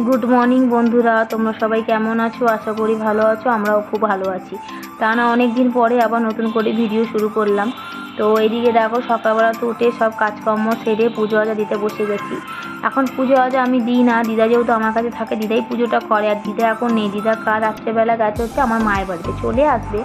Good morning বন্ধুরা, তোমরা সবাই কেমন আছো? আশা করি ভালো আছো। আমরাও খুব ভালো আছি। তা না অনেক দিন পরে আবার নতুন করে ভিডিও শুরু করলাম। তো এইদিকে দেখো, সকালবেলা তো উঠে সব কাজকর্ম সেরে পুজো আজা দিতে বসে গেছি। এখন পুজো আজা আমি দিই না, দিদা যেহেতু আমার কাছে থাকে দিদাই পুজোটা করে। আর দিদা এখন নেই, দিদা কাল রাত্রেবেলা গেছে হচ্ছে আমার মায়ের বাড়িতে, চলে আসবে।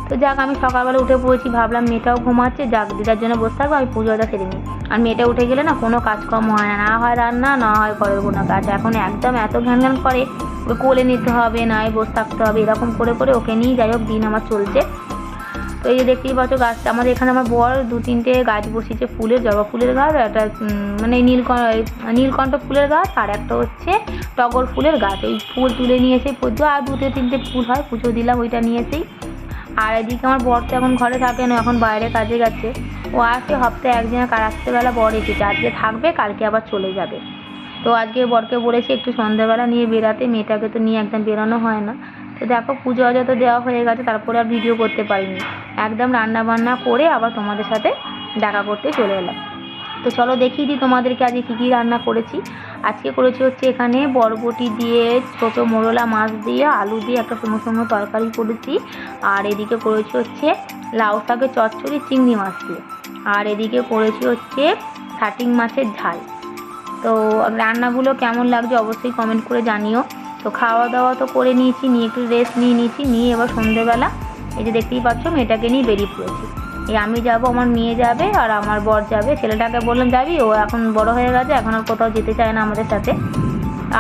তো যাক, আমি সকালবেলা উঠে পড়েছি, ভাবলাম মেয়েটাও ঘুমাচ্ছে, যাক দিদার জন্য বসে থাকবো, আমি পুজোটা সেরে নিই। আর মেয়েটা উঠে গেলে না কোনো কাজকর্ম হয় না, না হয় রান্না, না হয় ঘরের কোনো কাজ। এখন একদম এত ঘ্যান ঘ্যান করে, ওকে কোলে নিতে হবে, না বসে থাকতে হবে, এরকম করে করে ওকে নিয়ে যাই হোক দিন আমার চলছে। তো এই যে দেখতেই পাচ্ছ গাছটা, আমাদের এখানে আমার বর 2-3টে গাছ বসিয়েছে, ফুলের, জবা ফুলের গাছ, একটা মানে নীলকণ্ঠ ফুলের গাছ, আর একটা হচ্ছে টগর ফুলের গাছ। ওই ফুল তুলে নিয়ে এসে পুজো, আর 2-3টে ফুল হয়, পুজো দিলাম, ওইটা নিয়ে এসেই। আর এদিকে আমার বর তো এখন ঘরে থাকে না, এখন বাইরে কাজে গেছে। ও আসে সপ্তাহে একদিন, রাত্রেবেলা বর এসেছে, আজকে থাকবে, কালকে আবার চলে যাবে। তো আজকে বরকে বলেছি একটু সন্ধ্যাবেলা নিয়ে বেরাতে, মেয়েটাকে তো নিয়ে একদম বেরোনো হয় না। তো দেখো পুজো আজা তো দেওয়া হয়ে গেছে, তারপরে আর ভিডিও করতে পারিনি। একদম রান্না বান্না করে আবার তোমাদের সাথে দেখা করতে চলে এলাম। তো চলো দেখিয়ে দিই তোমাদেরকে আজকে কী কী রান্না করেছি। আজকে করেছি হচ্ছে এখানে বরবটি দিয়ে, ছোটো মোরলা মাছ দিয়ে, আলু দিয়ে একটা সুন্দর সুন্দর তরকারি করেছি। আর এদিকে করেছি হচ্ছে লাউ শাকের চচ্চড়ি চিংড়ি মাছ দিয়ে। আর এদিকে করেছি হচ্ছে ছাটিং মাছের ঝাল। তো রান্নাগুলো কেমন লাগছে অবশ্যই কমেন্ট করে জানিও। তো খাওয়া দাওয়া তো করে নিয়েছি, নিয়ে একটু রেস্ট নিয়েছি, নিয়ে এবার সন্ধেবেলা এই যে দেখতেই পাচ্ছ মেয়েটাকে নিয়ে বেরিয়ে পড়েছি। এই আমি যাব, আমার মেয়ে যাবে, আর আমার বর যাবে। ছেলেটাকে বললাম যাবি, ও এখন বড় হয়ে গেছে, এখন আর কোথাও যেতে চায় না আমাদের সাথে।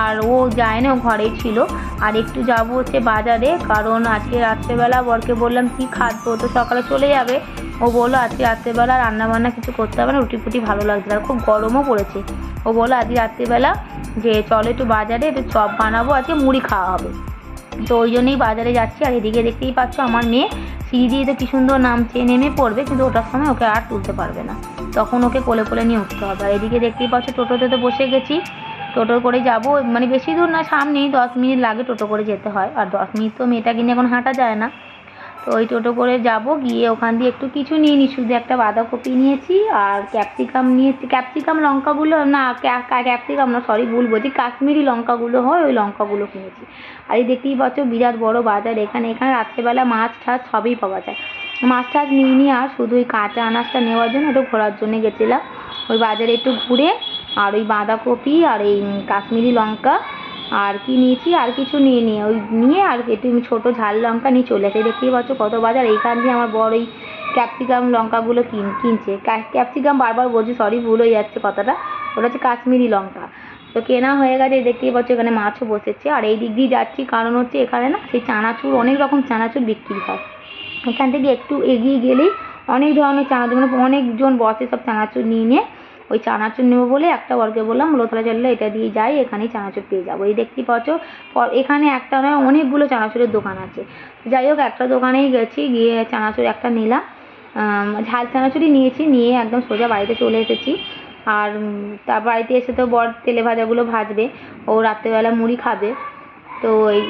আর ও যায় না, ও ঘরেই ছিল। আর একটু যাব হচ্ছে বাজারে, কারণ আজকে রাত্রেবেলা বরকে বললাম কি খাবো, তো সকালে চলে যাবে। ও বললো আজকে রাত্রেবেলা রান্নাবান্না কিছু করতে হবে না, রুটি ফুটি ভালো লাগছে, আর খুব গরমও পড়েছে। ও বললো আজকে রাত্রেবেলা যে চলো একটু বাজারে, একটু চপ বানাবো, আজকে মুড়ি খাওয়া হবে। তো ওই জন্যই বাজারে যাচ্ছি। আর এদিকে দেখতেই পাচ্ছ আমার মেয়ে সিঁড়ি দিয়ে তো কি সুন্দর নামছে, নেমে পড়বে, কিন্তু ওটার সময় ওকে আর তুলতে পারবে না, তখন ওকে কোলে কোলে নিয়ে উঠতে হবে। আর এদিকে দেখতেই পাচ্ছ টোটোতে তো বসে গেছি, টোটো করে যাব, মানে বেশি দূর না, সামনেই 10 মিনিট লাগে টোটো করে যেতে হয়। আর 10 মিনিট তো মেয়েটাকে নিয়ে এখন হাঁটা যায় না। তো ওই টোটো করে যাব, গিয়ে ওখান দিয়ে একটু কিছু নিয়ে নিই, শুধু একটা বাঁধাকপি নিয়েছি, আর ক্যাপসিকাম নিয়েছি, ক্যাপসিকাম লঙ্কাগুলো না, ক্যাপসিকাম না, সরি ভুল বলছি, কাশ্মীরি লঙ্কাগুলো হয়, ওই লঙ্কাগুলো কিনেছি। আর এই দেখতেই পাচ্ছ বিরাট বড় বাজার এখানে রাত্রেবেলা মাছ ঠাছ সবই পাওয়া যায়। মাছ টাছ নিইনি, আর শুধু ওই কাঁচা আনাজটা নেওয়ার জন্য একটু ঘোরার জন্য গেছিলাম ওই বাজারে একটু ঘুরে। আর ওই বাঁধাকপি আর এই কাশ্মীরি লঙ্কা আর কি নিয়েছি, আর কিছু নিয়ে ওই নিয়ে আর একটু ছোটো ঝাল লঙ্কা নিয়ে চলে আসে। দেখতেই পাচ্ছ কত বাজার। এইখান দিয়ে আমার বড় ওই ক্যাপসিকাম লঙ্কাগুলো কিনছে, ক্যাপসিকাম বারবার বলছি, সরি ভুল হয়ে যাচ্ছে কথাটা, ওটা হচ্ছে কাশ্মীরি লঙ্কা। তো কেনা হয়ে গেছে, দেখতেই পাচ্ছ এখানে মাছও বসেছে। আর এই দিক দিয়ে যাচ্ছি কারণ হচ্ছে এখানে না সেই চানাচুর, অনেক রকম চানাচুর বিক্রি হয়। এখান থেকে একটু এগিয়ে গেলেই অনেক ধরনের চানাচুর, মানে অনেকজন বসে সব চানাচুর নিয়ে ওই চানাচুর নেবো বলে একটা বরকে বললাম, তাহলে চললে এটা দিয়ে যাই, এখানেই চানাচুর পেয়ে যাবো। এই দেখতেই পাচ্ছ এখানে একটা নয় অনেকগুলো চানাচুরের দোকান আছে। যাই হোক একটা দোকানেই গেছি, গিয়ে চানাচুর একটা নিলাম, ঝাল চানাচুরই নিয়েছি, নিয়ে একদম সোজা বাড়িতে চলে এসেছি। আর তার বাড়িতে এসে তো বর তেলে ভাজাগুলো ভাজবে, ও রাত্রেবেলা মুড়ি খাবে। তো এই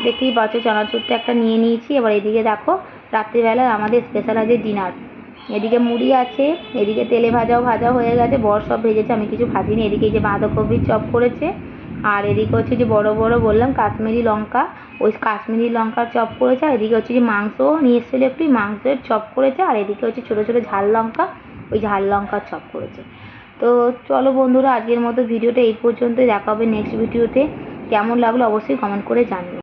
দেখতেই পাচ্ছ চানাচুরটা একটা নিয়ে নিয়েছি। এবার এদিকে দেখো রাত্রিবেলা আমাদের স্পেশাল আছে ডিনার। এদিকে মুড়ি আছে, এদিকে তেলে ভাজা হয়ে গেছে, বর সব ভেজেছে, আমি কিছু ভাজিনি। এদিকে এই যে বাঁধাকপির চপ করেছে, আর এদিকে হচ্ছে যে বড় বড় বললাম কাশ্মীরি লঙ্কা, ওই কাশ্মীরি লঙ্কার চপ করেছে। আর এদিকে হচ্ছে যে মাংস নিয়ে এসেছিলো একটু, মাংসের চপ করেছে। আর এদিকে হচ্ছে ছোটো ছোটো ঝাল লঙ্কা, ওই ঝাল লঙ্কার চপ করেছে। তো চলো বন্ধুরা, আজকের মতো ভিডিওটা এই পর্যন্তই, দেখা হবে নেক্সট ভিডিওতে। কেমন লাগলো অবশ্যই কমেন্ট করে জানিও।